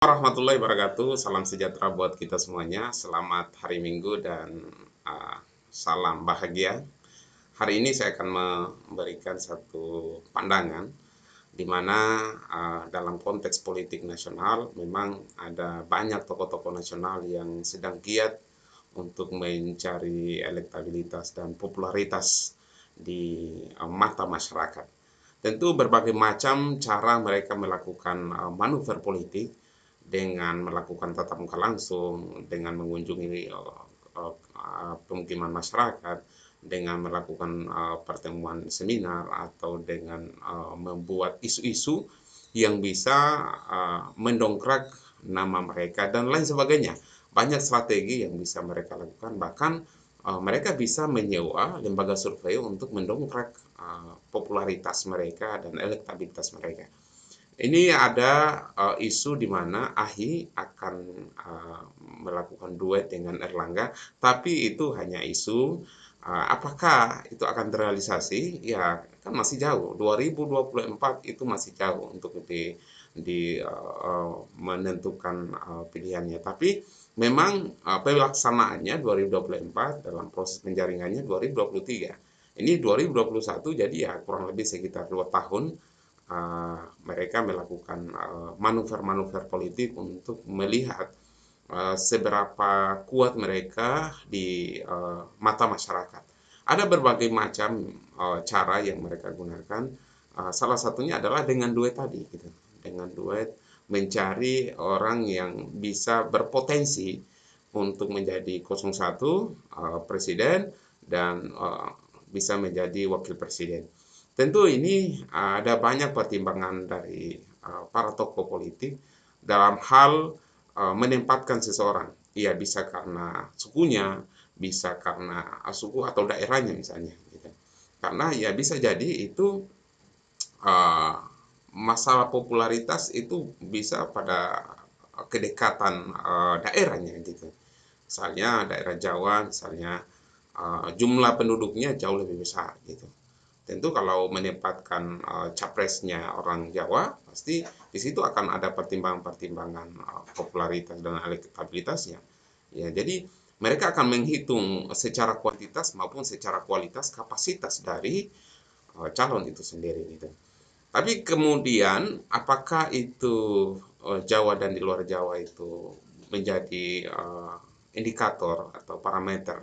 Warahmatullahi wabarakatuh. Salam sejahtera buat kita semuanya. Selamat hari Minggu dan salam bahagia. Hari ini saya akan memberikan satu pandangan di mana dalam konteks politik nasional memang ada banyak tokoh-tokoh nasional yang sedang giat untuk mencari elektabilitas dan popularitas di mata masyarakat. Tentu berbagai macam cara mereka melakukan manuver politik dengan melakukan tatap muka langsung, dengan mengunjungi pemukiman masyarakat, dengan melakukan pertemuan seminar, atau dengan membuat isu-isu yang bisa mendongkrak nama mereka dan lain sebagainya. Banyak strategi yang bisa mereka lakukan, bahkan mereka bisa menyewa lembaga survei untuk mendongkrak popularitas mereka dan elektabilitas mereka. Ini ada isu di mana AHY akan melakukan duet dengan Erlangga, tapi itu hanya isu. Apakah itu akan terrealisasi? Ya, kan masih jauh. 2024 itu masih jauh untuk menentukan pilihannya. Tapi memang pelaksanaannya 2024 dalam proses penjaringannya 2023. Ini 2021, jadi ya kurang lebih sekitar 2 tahun mereka melakukan manuver-manuver politik untuk melihat seberapa kuat mereka di mata masyarakat. Ada berbagai macam cara yang mereka gunakan. Salah satunya adalah dengan duet tadi, gitu. Dengan duet mencari orang yang bisa berpotensi untuk menjadi 01 presiden dan bisa menjadi wakil presiden. Tentu ini ada banyak pertimbangan dari para tokoh politik dalam hal menempatkan seseorang. Ia bisa karena sukunya, bisa karena suku atau daerahnya misalnya, gitu. Karena ya bisa jadi itu masalah popularitas itu bisa pada kedekatan daerahnya, gitu. Misalnya daerah Jawa, misalnya jumlah penduduknya jauh lebih besar, gitu. Tentu kalau menempatkan capresnya orang Jawa, pasti di situ akan ada pertimbangan-pertimbangan popularitas dan elektabilitasnya. Ya, jadi mereka akan menghitung secara kuantitas maupun secara kualitas kapasitas dari calon itu sendiri, gitu. Tapi kemudian apakah itu Jawa dan di luar Jawa itu menjadi indikator atau parameter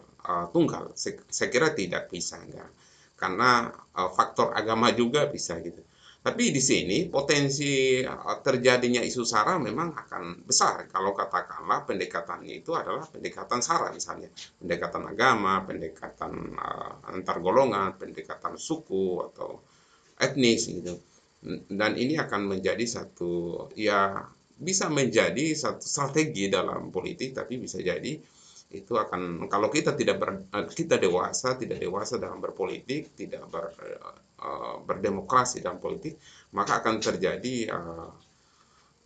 tunggal? Saya kira tidak bisa, enggak. Karena faktor agama juga bisa, gitu. Tapi di sini potensi terjadinya isu sara memang akan besar kalau katakanlah pendekatannya itu adalah pendekatan sara, misalnya pendekatan agama, pendekatan antar golongan, pendekatan suku atau etnis, gitu. Dan ini akan menjadi satu, ya bisa menjadi satu strategi dalam politik, tapi bisa jadi itu akan, kalau kita kita tidak dewasa dalam berpolitik, tidak berdemokrasi dalam politik, maka akan terjadi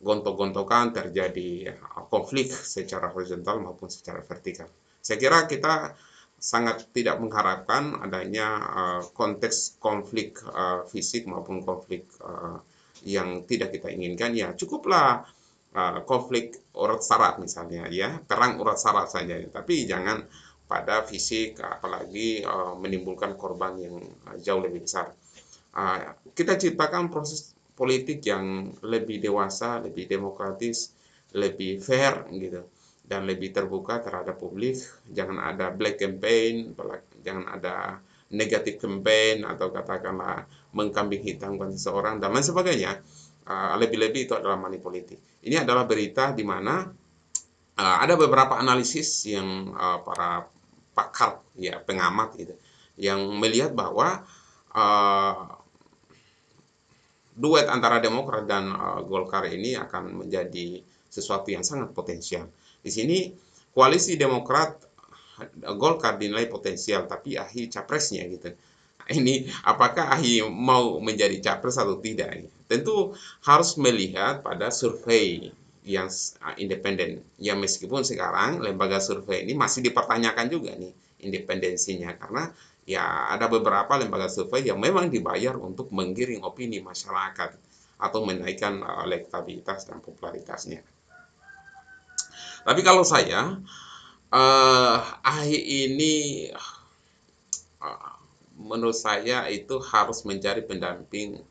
gontok-gontokan, terjadi konflik secara horizontal maupun secara vertikal. Saya kira kita sangat tidak mengharapkan adanya konteks konflik fisik maupun konflik yang tidak kita inginkan. Ya cukuplah konflik urat saraf misalnya, ya perang urat saraf saja, tapi jangan pada fisik, apalagi menimbulkan korban yang jauh lebih besar. Kita ciptakan proses politik yang lebih dewasa, lebih demokratis, lebih fair, gitu, dan lebih terbuka terhadap publik. Jangan ada black campaign, jangan ada negatif campaign, atau katakanlah mengkambing hitamkan seseorang dan lain sebagainya. Lebih-lebih itu adalah money politik. Ini adalah berita di mana ada beberapa analisis yang para pakar, ya pengamat, gitu, yang melihat bahwa duet antara Demokrat dan Golkar ini akan menjadi sesuatu yang sangat potensial. Di sini koalisi Demokrat Golkar dinilai potensial, tapi AHY capresnya, gitu. Ini apakah AHY mau menjadi capres atau tidak? Tentu harus melihat pada survei yang independen. Ya meskipun sekarang lembaga survei ini masih dipertanyakan juga nih independensinya, karena ya ada beberapa lembaga survei yang memang dibayar untuk menggiring opini masyarakat atau menaikkan elektabilitas dan popularitasnya. Tapi kalau saya, AHY ini uh, menurut saya itu harus mencari pendamping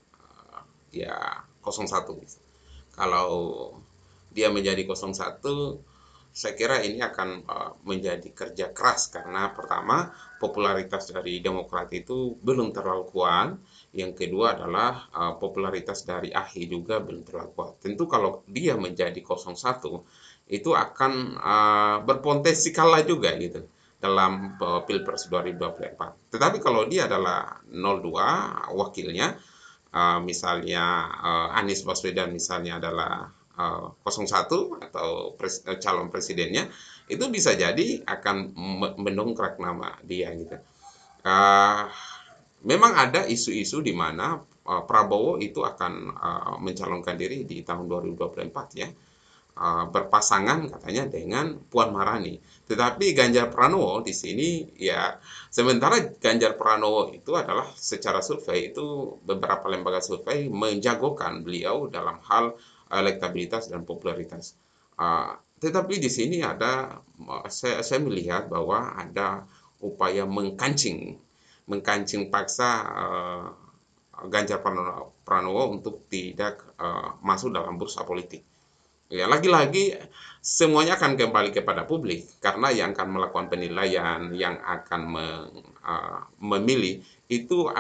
ya 01. Kalau dia menjadi 01, saya kira ini akan menjadi kerja keras karena pertama popularitas dari Demokrat itu belum terlalu kuat. Yang kedua adalah popularitas dari AHY juga belum terlalu kuat. Tentu kalau dia menjadi 01 itu akan berpotensi kalah juga gitu dalam Pilpres 2024. Tetapi kalau dia adalah 02 wakilnya, misalnya Anies Baswedan misalnya adalah 01 atau calon presidennya, itu bisa jadi akan mendongkrak nama dia gitu. Uh, Memang ada isu-isu di mana Prabowo itu akan mencalonkan diri di tahun 2024 ya, berpasangan katanya dengan Puan Maharani. Tetapi Ganjar Pranowo di sini ya, sementara Ganjar Pranowo itu adalah secara survei itu beberapa lembaga survei menjagokan beliau dalam hal elektabilitas dan popularitas. Tetapi di sini ada, saya melihat bahwa ada upaya mengkancing mengkancing paksa Ganjar Pranowo untuk tidak masuk dalam bursa politik. Ya, lagi-lagi semuanya akan kembali kepada publik karena yang akan melakukan penilaian, yang akan memilih itu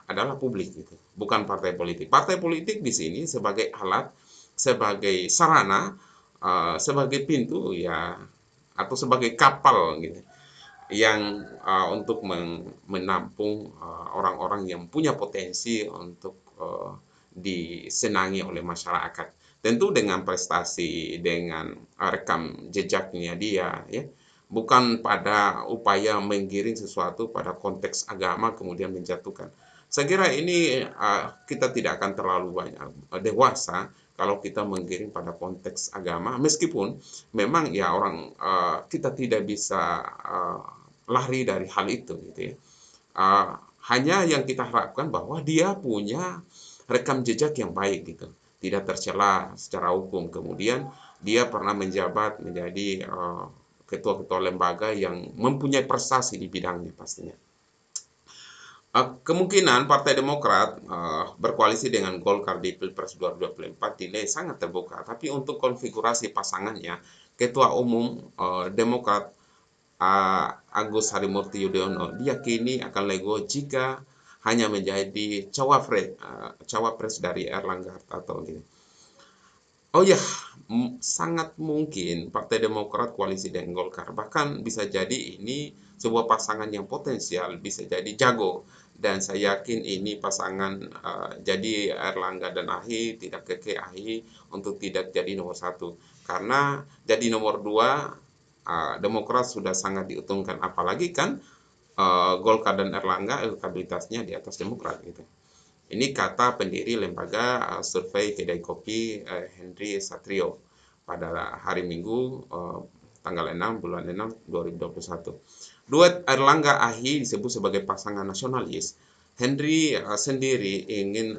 adalah publik gitu, bukan partai politik. Partai politik di sini sebagai alat, sebagai sarana, sebagai pintu ya, atau sebagai kapal gitu yang untuk menampung orang-orang yang punya potensi untuk disenangi oleh masyarakat. Tentu dengan prestasi, dengan rekam jejaknya dia, ya, bukan pada upaya menggiring sesuatu pada konteks agama kemudian menjatuhkan. Saya kira ini kita tidak akan terlalu banyak dewasa kalau kita menggiring pada konteks agama, meskipun memang ya orang kita tidak bisa lari dari hal itu gitu ya. Uh, Hanya yang kita harapkan bahwa dia punya rekam jejak yang baik gitu, tidak tercela secara hukum. Kemudian dia pernah menjabat menjadi ketua-ketua lembaga yang mempunyai prestasi di bidangnya pastinya. Kemungkinan Partai Demokrat berkoalisi dengan Golkar di Pilpres 2024 dinilai sangat terbuka. Tapi untuk konfigurasi pasangannya, Ketua Umum Demokrat Agus Harimurti Yudhoyono diyakini akan lego jika hanya menjadi cawapres dari Erlangga Hartarto gitu. Oh ya, sangat mungkin Partai Demokrat koalisi dengan Golkar. Bahkan bisa jadi ini sebuah pasangan yang potensial, bisa jadi jago. Dan saya yakin ini pasangan jadi Erlangga dan AHY, tidak keke AHY untuk tidak jadi nomor satu. Karena jadi nomor dua, Demokrat sudah sangat diuntungkan. Apalagi kan Golkar dan Erlangga elektabilitasnya di atas Demokrat gitu. Ini kata pendiri lembaga survei kedai kopi Henry Satrio pada hari Minggu tanggal 6 bulan 6 2021. Duet Erlangga AHY disebut sebagai pasangan nasionalis. Henry sendiri ingin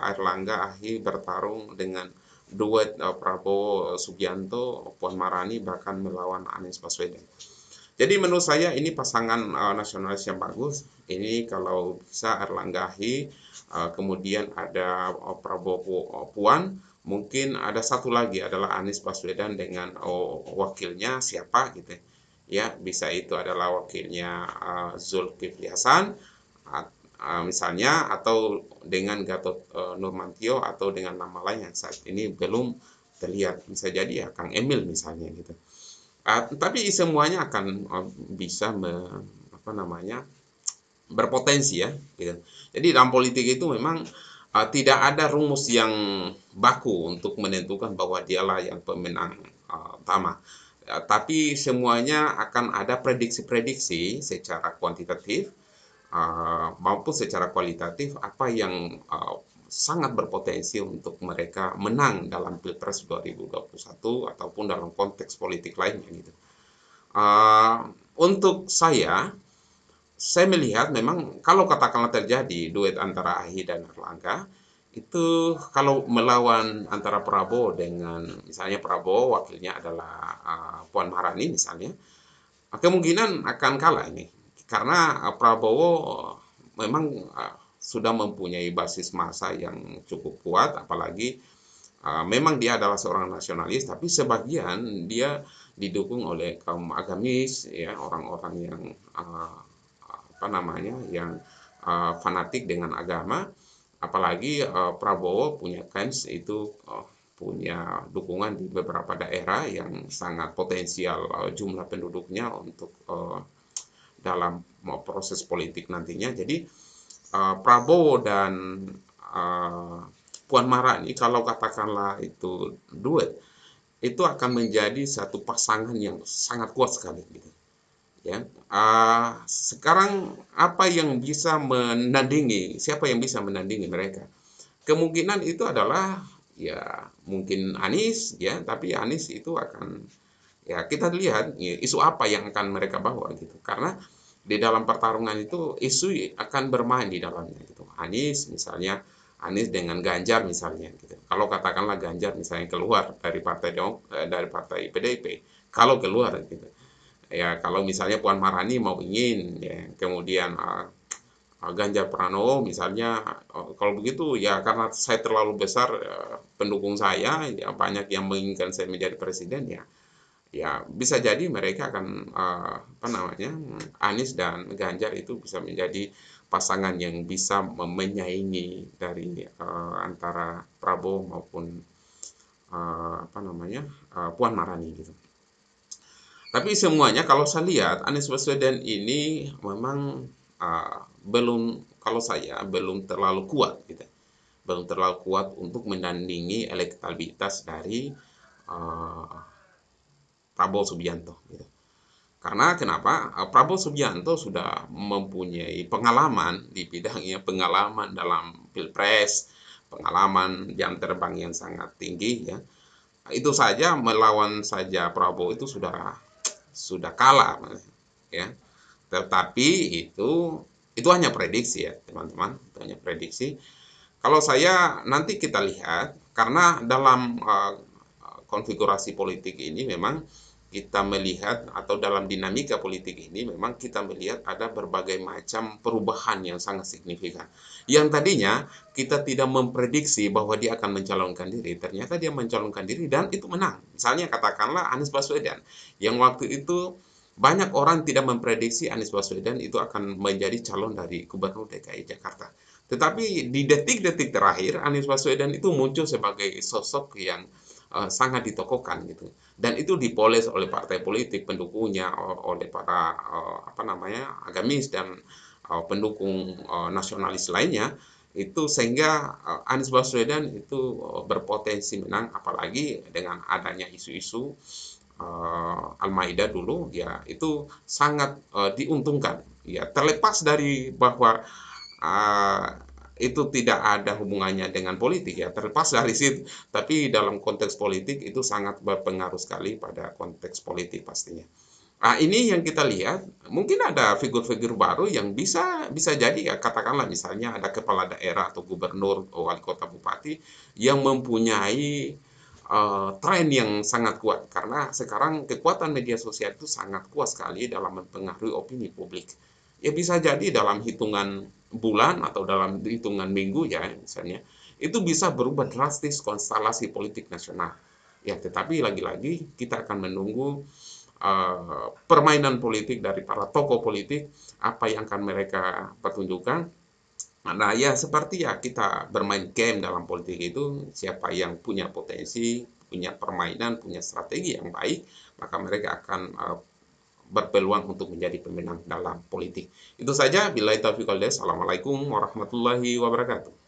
Erlangga AHY bertarung dengan duet Prabowo Subianto, Puan Maharani, bahkan melawan Anies Baswedan. Jadi menurut saya ini pasangan nasionalis yang bagus. Ini kalau bisa Erlangga AHY, kemudian ada Prabowo Puan, mungkin ada satu lagi adalah Anies Baswedan dengan wakilnya siapa gitu. Ya, bisa itu adalah wakilnya Zulkifli Hasan misalnya, atau dengan Gatot Nurmantio, atau dengan nama lain yang saat ini belum terlihat. Bisa jadi ya Kang Emil misalnya gitu. Tapi semuanya akan bisa apa namanya, berpotensi ya gitu. Jadi dalam politik itu memang tidak ada rumus yang baku untuk menentukan bahwa dialah yang pemenang utama. Tapi semuanya akan ada prediksi-prediksi secara kuantitatif maupun secara kualitatif apa yang sangat berpotensi untuk mereka menang dalam Pilpres 2021 ataupun dalam konteks politik lainnya gitu. Untuk saya melihat memang kalau katakanlah terjadi duet antara AHY dan Erlangga, Itu kalau melawan antara Prabowo dengan misalnya Prabowo wakilnya adalah Puan Maharani misalnya, kemungkinan akan kalah ini karena Prabowo memang sudah mempunyai basis massa yang cukup kuat, apalagi memang dia adalah seorang nasionalis, tapi sebagian dia didukung oleh kaum agamis, ya orang-orang yang apa namanya, yang fanatik dengan agama. Apalagi Prabowo punya kans itu punya dukungan di beberapa daerah yang sangat potensial jumlah penduduknya untuk dalam proses politik nantinya. Jadi Prabowo dan Puan Maharani kalau katakanlah itu duet, itu akan menjadi satu pasangan yang sangat kuat sekali gitu. Ya, sekarang apa yang bisa menandingi? Siapa yang bisa menandingi mereka? Kemungkinan itu adalah ya mungkin Anies ya, tapi Anies itu akan ya kita lihat ya, isu apa yang akan mereka bawa gitu. Karena di dalam pertarungan itu isu akan bermain di dalamnya gitu. Anies misalnya, Anies dengan Ganjar misalnya gitu. Kalau katakanlah Ganjar misalnya keluar dari partai PDIP, kalau keluar gitu. Ya kalau misalnya Puan Maharani mau ingin ya, kemudian Ganjar Pranowo misalnya, kalau begitu ya karena saya terlalu besar pendukung saya, ya banyak yang menginginkan saya menjadi presiden ya, ya bisa jadi mereka akan apa namanya, Anies dan Ganjar itu bisa menjadi pasangan yang bisa menyaingi dari antara Prabowo maupun apa namanya, Puan Maharani gitu. Tapi semuanya kalau saya lihat Anies Baswedan ini memang belum, kalau saya belum terlalu kuat gitu. Belum terlalu kuat untuk menandingi elektabilitas dari uh, Prabowo Subianto gitu. Karena kenapa? Prabowo Subianto sudah mempunyai pengalaman di bidangnya, pengalaman dalam Pilpres, pengalaman jam terbang yang sangat tinggi ya. Itu saja melawan saja Prabowo itu sudah kalah ya. Tetapi itu hanya prediksi ya, teman-teman. Itu hanya prediksi. Kalau saya nanti kita lihat karena dalam konfigurasi politik ini memang kita melihat atau dalam dinamika politik ini memang kita melihat ada berbagai macam perubahan yang sangat signifikan. Yang tadinya kita tidak memprediksi bahwa dia akan mencalonkan diri, ternyata dia mencalonkan diri dan itu menang. Misalnya katakanlah Anies Baswedan yang waktu itu banyak orang tidak memprediksi Anies Baswedan itu akan menjadi calon dari Gubernur DKI Jakarta. Tetapi di detik-detik terakhir Anies Baswedan itu muncul sebagai sosok yang sangat ditokohkan gitu. Dan itu dipoles oleh partai politik pendukungnya, oleh para apa namanya agamis dan pendukung nasionalis lainnya itu sehingga Anies Baswedan itu berpotensi menang apalagi dengan adanya isu-isu Al-Maida dulu ya itu sangat diuntungkan ya terlepas dari bahwa uh, itu tidak ada hubungannya dengan politik ya terlepas dari situ tapi dalam konteks politik itu sangat berpengaruh sekali pada konteks politik pastinya. Nah, ini yang kita lihat mungkin ada figur-figur baru yang bisa bisa jadi ya katakanlah misalnya ada kepala daerah atau gubernur atau wali kota bupati yang mempunyai tren yang sangat kuat karena sekarang kekuatan media sosial itu sangat kuat sekali dalam mempengaruhi opini publik. Ya bisa jadi dalam hitungan bulan atau dalam hitungan minggu ya misalnya itu bisa berubah drastis konstelasi politik nasional. Ya, tetapi lagi-lagi kita akan menunggu permainan politik dari para tokoh politik apa yang akan mereka pertunjukkan. Nah, ya seperti ya kita bermain game dalam politik itu, siapa yang punya potensi, punya permainan, punya strategi yang baik, maka mereka akan berpeluang untuk menjadi pemenang dalam politik. Itu saja, billahi taufiq wal hidayah. Assalamualaikum warahmatullahi wabarakatuh.